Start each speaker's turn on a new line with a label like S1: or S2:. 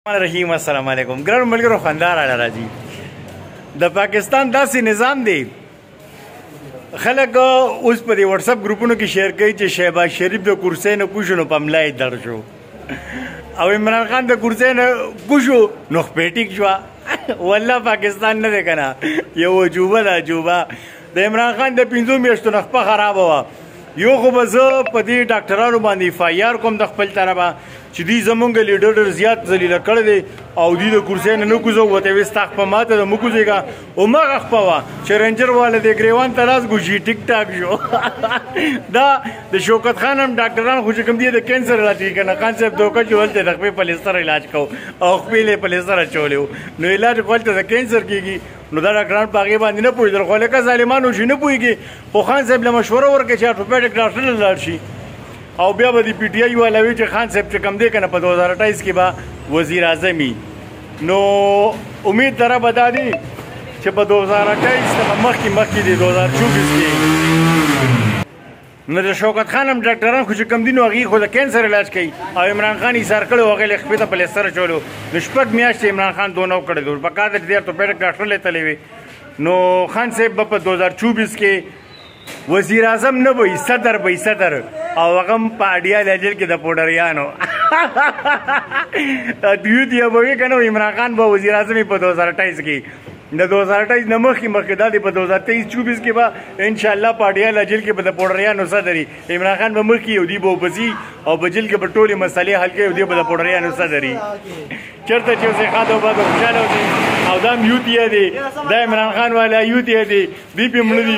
S1: رحیم السلام علیکم ګران ملګرو خواندار راځي د پاکستان داسې نظام دی خلک اوس په دې واتس اپ ګروپونو کې شیر کوي چې شهباز شریف د کرسۍ نه کوشو نو په ملا یې درد شو او عمران خان د کرسۍ نه کوشو نو خپې ټیک شوه والله پاکستان نه دی که نه یو عجوبه ده عجوبه د عمران خان د 5 میاشتو نه خپه خرابه وه یو خو به زه په دې ډاکټرانو باندې اف آی آر کوم د خپل طرفه چې دوی زمونږ لیډر ډېر زیات ذلیله کړی دی او دوی د کرسۍ نه نه کوزو ورته ویې ستا خپه ماته ده مه کوزېږه هماغه خپه وه چې رنجر والا د ګریوان ته لاس ګوشي ټیک ټاک شو دا د شوکت خان هم ډاکټران خو چې کوم دي د کینسر علاج کوي که نه خان صاحب دوکه چې هلته د خپې پلیستر علاج کوو او خپې یې پلیستر اچولی وو نو علاج خو هلته د کینسر کېږي نو دا ډاکټران په هغې باندې نه پوهېدل خو لکه ظالمان وشي نه پوهېږي خو خان صاحب له مشوره ورکړي چې ارتوپیډک ډاکټر ته لاړ شي او بیا به د پی ټي آی والا وي چې خان صاحب چې کم دی که نه په 2028 کې به وزیر اعظم وي نو امید دره به دا دی چې په 2028 څخه مخکې دی 2024 کې نو د شوکت خان هم ډاکټران خو چې کم دي نو هغې خو د کینسر علاج کوي او عمران خان ایثار کړی و هغې له خپې ته پلیستر اچولو نو 6 میاشتې عمران خان دونه وکړی دی په کار ده چې دی ارتوپیډک ډاکټر لیتلی وي نو خان صاحب به په 2024 کې وزیر اعظم نه وي صدر به صدر او هغه هم په اډیا لیجل کې د پوډریانو دیوت یا به وي که نه عمران خان به وزیر اعظم وي په 2028 کې د 2028 نه مخکې دا دی په 2023-24 کې به انشاءالله په اډیا لیجل کې به د پوډریانو صدر وي عمران خان به مخکې یو دی به وبځي او په جیل کې به ټولې مسلې حل کوي او دی به د پوډریانو صدر وي چېرته چې اوسې ښاده وباد خوشحاله اوسئ او دا هم یوت یې دی دا عمران خان والا یوت یې دی دوی پې مړه دي